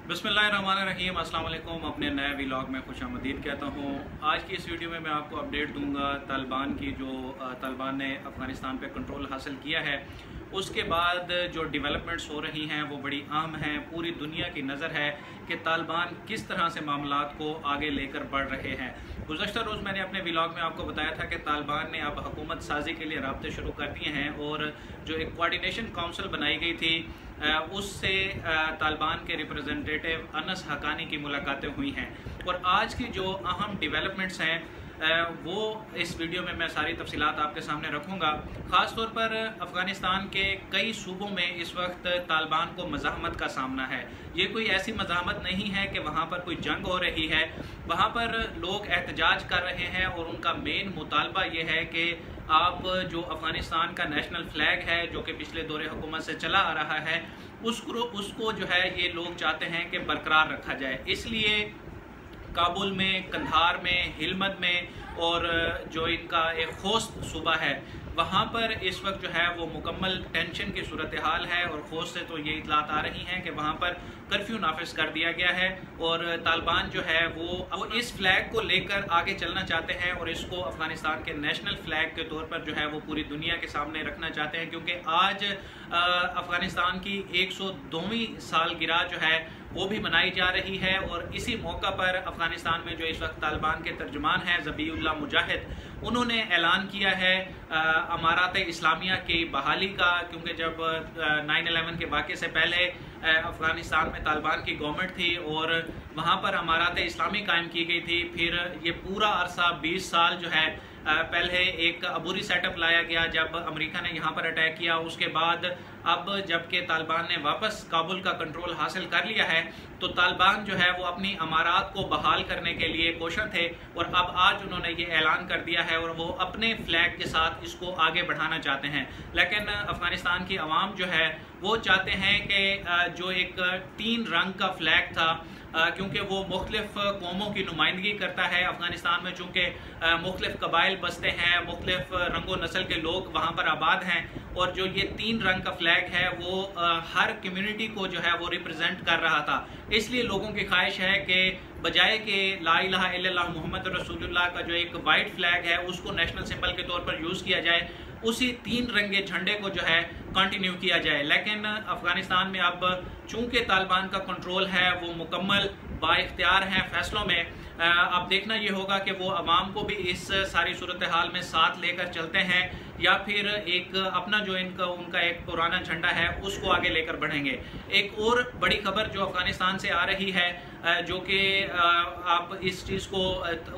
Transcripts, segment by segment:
बिस्मिल्लाहिर्रहमानिर्रहीम, अस्सलाम वालेकुम। अपने नए व्लॉग में खुशामदीद कहता हूँ। आज की इस वीडियो में मैं आपको अपडेट दूंगा तालिबान की तालिबान ने अफ़गानिस्तान पे कंट्रोल हासिल किया है, उसके बाद जो डेवलपमेंट्स हो रही हैं वो बड़ी अहम हैं। पूरी दुनिया की नज़र है कि तालिबान किस तरह से मामलात को आगे लेकर बढ़ रहे हैं। गुज़श्ता रोज़ मैंने अपने व्लॉग में आपको बताया था कि तालिबान ने अब हुकूमत साजी के लिए राब्ते शुरू कर दिए हैं और जो एक कोऑर्डिनेशन काउंसिल बनाई गई थी उससे तालिबान के रिप्रेजेंटेटिव अनस हकानी की मुलाकातें हुई हैं और आज की जो अहम डेवलपमेंट्स हैं वो इस वीडियो में मैं सारी तफसीलात आपके सामने रखूँगा। ख़ास तौर पर अफ़गानिस्तान के कई सूबों में इस वक्त तालिबान को मज़ाहमत का सामना है। ये कोई ऐसी मज़ाहमत नहीं है कि वहाँ पर कोई जंग हो रही है, वहाँ पर लोग एहतजाज कर रहे हैं और उनका मेन मुतालबा ये है कि आप जो अफ़गानिस्तान का नेशनल फ्लैग है जो कि पिछले दौरे हुकूमत से चला आ रहा है उसको जो है ये लोग चाहते हैं कि बरकरार रखा जाए। इसलिए काबुल में, कंधार में, हिलमत में और जो इनका एक खोस्त सूबा है वहाँ पर इस वक्त जो है वो मुकम्मल टेंशन की सूरत हाल है और खोस्त से तो ये इतलात आ रही हैं कि वहाँ पर कर्फ्यू नाफिज कर दिया गया है और तालिबान जो है वो इस फ्लैग को लेकर आगे चलना चाहते हैं और इसको अफ़गानिस्तान के नेशनल फ्लैग के तौर पर जो है वो पूरी दुनिया के सामने रखना चाहते हैं, क्योंकि आज अफ़गानिस्तान की 102वीं सालगिरह जो है वो भी मनाई जा रही है और इसी मौका पर अफ़गानिस्तान में जो इस वक्त तालिबान के तर्जुमान हैं ज़बीउल्लाह मुजाहिद, उन्होंने ऐलान किया है अमारात इस्लामिया की बहाली का, क्योंकि जब 9/11 के वाक़े से पहले अफ़गानिस्तान में तालिबान की गवर्नमेंट थी और वहाँ पर अमारात इस्लामी कायम की गई थी। फिर ये पूरा अरसा 20 साल जो है पहले एक अबूरी सेटअप लाया गया जब अमेरिका ने यहाँ पर अटैक किया, उसके बाद अब जबकि तालिबान ने वापस काबुल का कंट्रोल हासिल कर लिया है तो तालिबान जो है वो अपनी अमारात को बहाल करने के लिए कोशिश थे और अब आज उन्होंने ये ऐलान कर दिया है और वो अपने फ्लैग के साथ इसको आगे बढ़ाना चाहते हैं। लेकिन अफ़गानिस्तान की आवाम जो है वो चाहते हैं कि जो एक 3 रंग का फ्लैग था, क्योंकि वो मुख्तलिफ कौमों की नुमाइंदगी करता है अफ़गानिस्तान में, चूँकि मुख्तलिफ कबाइल बसते हैं, मुख्तलिफ रंगो नस्ल के लोग वहाँ पर आबाद हैं और जो ये 3 रंग का फ्लैग है वो हर कम्युनिटी को जो है वो रिप्रेजेंट कर रहा था। इसलिए लोगों की ख्वाहिश है कि बजाय कि ला इलाहा इल्लल्लाह मुहम्मद रसूलुल्लाह का जो एक वाइट फ्लैग है उसको नेशनल सिंबल के तौर पर यूज़ किया जाए, उसी 3 रंगे झंडे को जो है कंटिन्यू किया जाए। लेकिन अफ़गानिस्तान में अब चूँकि तालिबान का कंट्रोल है वो मुकम्मल बाइख्तियार हैं फैसलों में, अब देखना ये होगा कि वो अवाम को भी इस सारी सूरत हाल में साथ लेकर चलते हैं या फिर एक अपना जो उनका एक पुराना झंडा है उसको आगे लेकर बढ़ेंगे। एक और बड़ी खबर जो अफ़गानिस्तान से आ रही है जो कि आप इस चीज़ को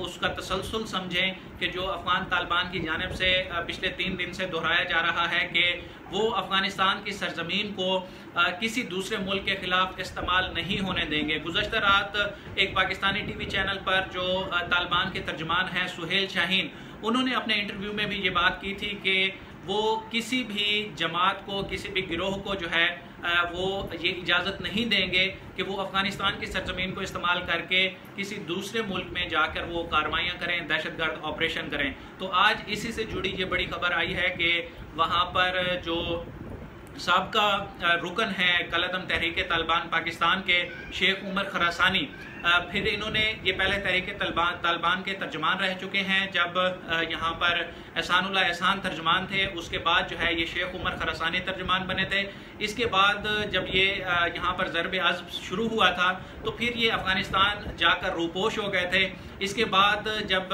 उसका तसलसल समझें कि जो अफ़गान तालिबान की जानिब से पिछले 3 दिन से दोहराया जा रहा है कि वो अफ़गानिस्तान की सरजमीन को किसी दूसरे मुल्क के ख़िलाफ़ इस्तेमाल नहीं होने देंगे। गुज़श्ता रात एक पाकिस्तानी टीवी चैनल पर जो तालिबान के तर्जुमान हैं सुहेल शाहीन, उन्होंने अपने इंटरव्यू में भी ये बात की थी कि वो किसी भी जमात को, किसी भी गिरोह को जो है वो ये इजाज़त नहीं देंगे कि वो अफ़गानिस्तान की सरजमीन को इस्तेमाल करके किसी दूसरे मुल्क में जाकर वो कार्रवाइयाँ करें, दहशतगर्द ऑपरेशन करें। तो आज इसी से जुड़ी ये बड़ी खबर आई है कि वहाँ पर जो साबका रुकन है कलअदम तहरीक तालिबान पाकिस्तान के शेख उमर खरासानी, फिर इन्होंने ये पहले तहरीक तालिबान के तर्जुमान रह चुके हैं जब यहाँ पर एहसानुल्लाह एहसान तर्जुमान थे, उसके बाद जो है ये शेख उमर खरासानी तर्जुमान बने थे। इसके बाद जब ये यहाँ पर ज़रब अज़्ब शुरू हुआ था तो फिर ये अफ़गानिस्तान जाकर रूपोश हो गए थे। इसके बाद जब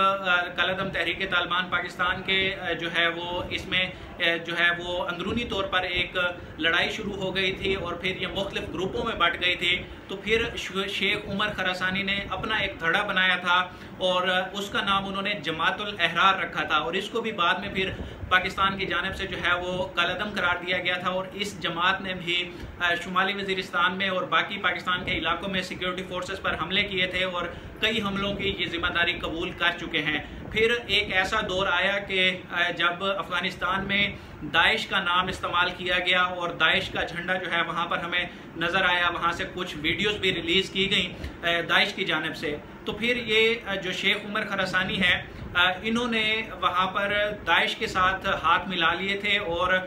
कलअदम तहरीक तालिबान पाकिस्तान के जो है वो इसमें जो है वो अंदरूनी तौर पर एक लड़ाई शुरू हो गई थी और फिर ये मुख्तलिफ ग्रुपों में बट गई थी, तो फिर शेख उमर खरासानी ने अपना एक धड़ा बनाया था और उसका नाम उन्होंने जमातुल अहरार रखा था और इसको भी बाद में फिर पाकिस्तान की जानिब से जो है वो कलअदम करार दिया गया था और इस जमात ने भी शुमाली वज़ीरिस्तान में और बाकी पाकिस्तान के इलाकों में सिक्योरिटी फोर्सेस पर हमले किए थे और कई हमलों की ये जिम्मेदारी कबूल कर चुके हैं। फिर एक ऐसा दौर आया कि जब अफ़गानिस्तान में दाइश का नाम इस्तेमाल किया गया और दाइश का झंडा जो है वहाँ पर हमें नज़र आया, वहाँ से कुछ वीडियोस भी रिलीज़ की गई दाइश की जानिब से। तो फिर ये जो शेख उमर खरासानी है इन्होंने वहाँ पर दाइश के साथ हाथ मिला लिए थे और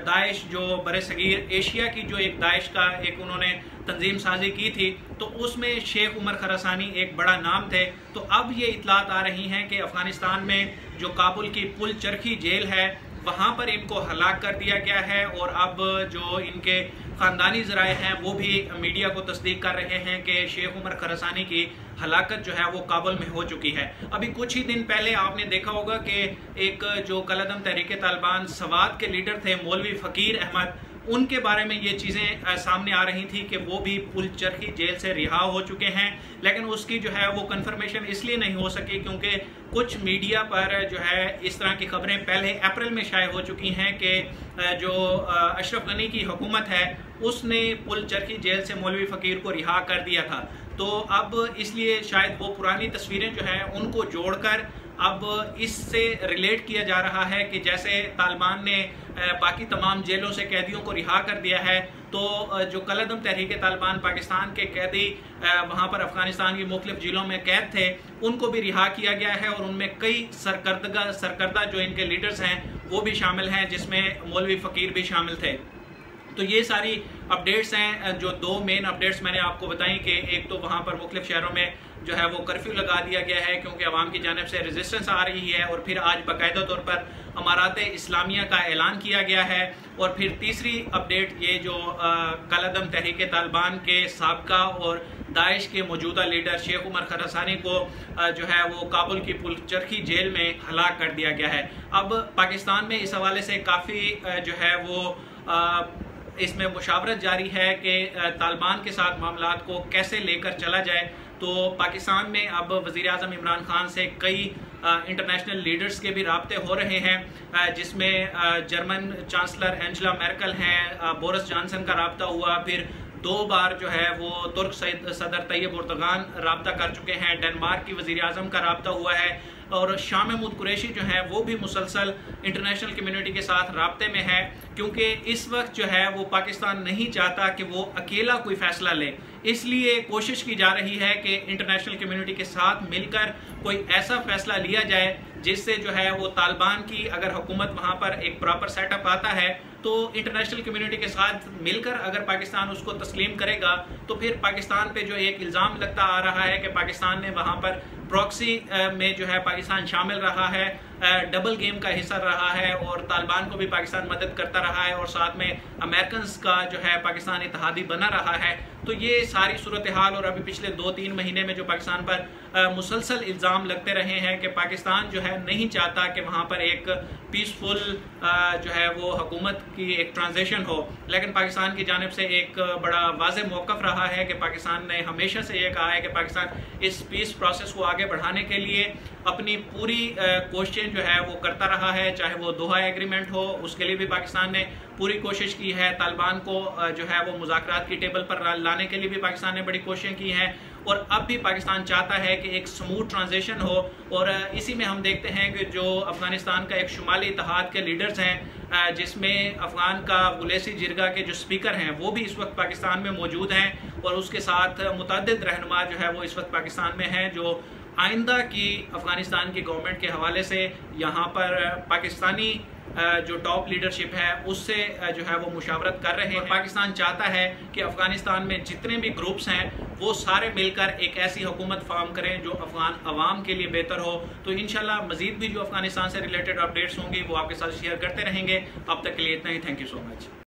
दाइश जो बरे सगीर एशिया की जो एक दाइश का एक उन्होंने तंजीम साजी की थी, तो उसमें शेख उमर खरासानी एक बड़ा नाम थे। तो अब ये इतलात आ रही हैं कि अफ़गानिस्तान में जो काबुल की पुल चरखी जेल है वहाँ पर इनको हलाक कर दिया गया है, और अब जो इनके ख़ानदानी ज़राए हैं वो भी मीडिया को तस्दीक कर रहे हैं कि शेख उमर खरासानी की हलाकत जो है वो काबुल में हो चुकी है। अभी कुछ ही दिन पहले आपने देखा होगा कि एक जो कलअदम तहरीक तालिबान सवात के लीडर थे मौलवी फ़कीर अहमद, उनके बारे में ये चीज़ें सामने आ रही थी कि वो भी पुल चरखी जेल से रिहा हो चुके हैं, लेकिन उसकी जो है वो कंफर्मेशन इसलिए नहीं हो सकी क्योंकि कुछ मीडिया पर जो है इस तरह की खबरें पहले अप्रैल में शाये हो चुकी हैं कि जो अशरफ गनी की हुकूमत है उसने पुल चरखी जेल से मौलवी फ़कीर को रिहा कर दिया था। तो अब इसलिए शायद वो पुरानी तस्वीरें जो हैं उनको जोड़कर अब इससे रिलेट किया जा रहा है कि जैसे तालिबान ने बाकी तमाम जेलों से कैदियों को रिहा कर दिया है, तो जो कलअदम तहरीक तालिबान पाकिस्तान के कैदी वहाँ पर अफगानिस्तान की मुख्तलिफ जेलों में कैद थे उनको भी रिहा किया गया है, और उनमें कई सरकर्दा जो इनके लीडर्स हैं वो भी शामिल हैं, जिसमें मौलवी फ़कीर भी शामिल थे। तो ये सारी अपडेट्स हैं, जो दो मेन अपडेट्स मैंने आपको बताई कि एक तो वहाँ पर मुख्तलिफ शहरों में जो है वो कर्फ्यू लगा दिया गया है क्योंकि अवाम की जानिब से रेजिस्टेंस आ रही है, और फिर आज बाकायदा तौर पर अमारात इस्लामिया का ऐलान किया गया है। और फिर तीसरी अपडेट ये जो कलअदम तहरीक तालिबान के साबका और दाइश के मौजूदा लीडर शेख उमर खरासानी को जो है वो काबुल की पुल चरखी जेल में हलाक कर दिया गया है। अब पाकिस्तान में इस हवाले से काफ़ी जो है वो इसमें मुशावरत जारी है कि तालिबान के साथ मामलात को कैसे लेकर चला जाए। तो पाकिस्तान में अब वज़ीर आज़म इमरान खान से कई इंटरनेशनल लीडर्स के भी राब्ते हो रहे हैं, जिसमें जर्मन चांसलर एंजेला मेर्केल हैं, बोरिस जॉनसन का राब्ता हुआ, फिर 2 बार जो है वो तुर्क सदर तैयब एर्दोगान राब्ता कर चुके हैं, डेनमार्क की वज़ीर आज़म का राब्ता हुआ है, और शाह महमूद कुरैशी जो है वो भी मुसलसल इंटरनेशनल कम्युनिटी के साथ राब्ते में है, क्योंकि इस वक्त जो है वो पाकिस्तान नहीं चाहता कि वो अकेला कोई फैसला ले। इसलिए कोशिश की जा रही है कि इंटरनेशनल कम्युनिटी के साथ मिलकर कोई ऐसा फैसला लिया जाए जिससे जो है वो तालिबान की अगर हुकूमत वहाँ पर एक प्रॉपर सेटअप आता है तो इंटरनेशनल कम्युनिटी के साथ मिलकर अगर पाकिस्तान उसको तस्लीम करेगा तो फिर पाकिस्तान पे जो एक इल्ज़ाम लगता आ रहा है कि पाकिस्तान ने वहाँ पर प्रॉक्सी में जो है पाकिस्तान शामिल रहा है, डबल गेम का हिस्सा रहा है, और तालिबान को भी पाकिस्तान मदद करता रहा है, और साथ में अमेरिकन का जो है पाकिस्तान इत्तेहादी बना रहा है। तो ये सारी सूरत हाल, और अभी पिछले 2-3 महीने में जो पाकिस्तान पर मुसलसल इल्ज़ाम लगते रहे हैं कि पाकिस्तान जो है नहीं चाहता कि वहाँ पर एक पीसफुल जो है वो हुकूमत की एक ट्रांजिशन हो, लेकिन पाकिस्तान की जानिब से एक बड़ा वाज़ेह मौक़िफ़ रहा है कि पाकिस्तान ने हमेशा से ये कहा है कि पाकिस्तान इस पीस प्रोसेस को आगे बढ़ाने के लिए अपनी पूरी कोशिशें जो है वो करता रहा है, चाहे वो दोहा एग्रीमेंट हो उसके लिए भी पाकिस्तान ने पूरी कोशिश की है, तालिबान को जो है वो मुज़ाकरात की टेबल पर लाने के लिए भी पाकिस्तान ने बड़ी कोशिशें की हैं, और अब भी पाकिस्तान चाहता है कि एक स्मूथ ट्रांजिशन हो। और इसी में हम देखते हैं कि जो अफ़गानिस्तान का एक शुमाली इत्तेहाद के लीडर्स हैं, जिसमें अफ़गान का गुलेसी जिरगा के जो स्पीकर हैं वो भी इस वक्त पाकिस्तान में मौजूद हैं, और उसके साथ मुतअद्दिद रहनुमा जो है वो इस वक्त पाकिस्तान में हैं, जो आइंदा की अफ़गानिस्तान की गवर्नमेंट के हवाले से यहाँ पर पाकिस्तानी जो टॉप लीडरशिप है उससे जो है वो मुशावरत कर रहे हैं। पाकिस्तान चाहता है कि अफ़गानिस्तान में जितने भी ग्रुप्स हैं वो सारे मिलकर एक ऐसी हुकूमत फॉर्म करें जो अफ़गान अवाम के लिए बेहतर हो। तो इंशाल्लाह मज़ीद भी जो अफ़गानिस्तान से रिलेटेड अपडेट्स होंगी वो आपके साथ शेयर करते रहेंगे। अब तक के लिए इतना ही। Thank you so much.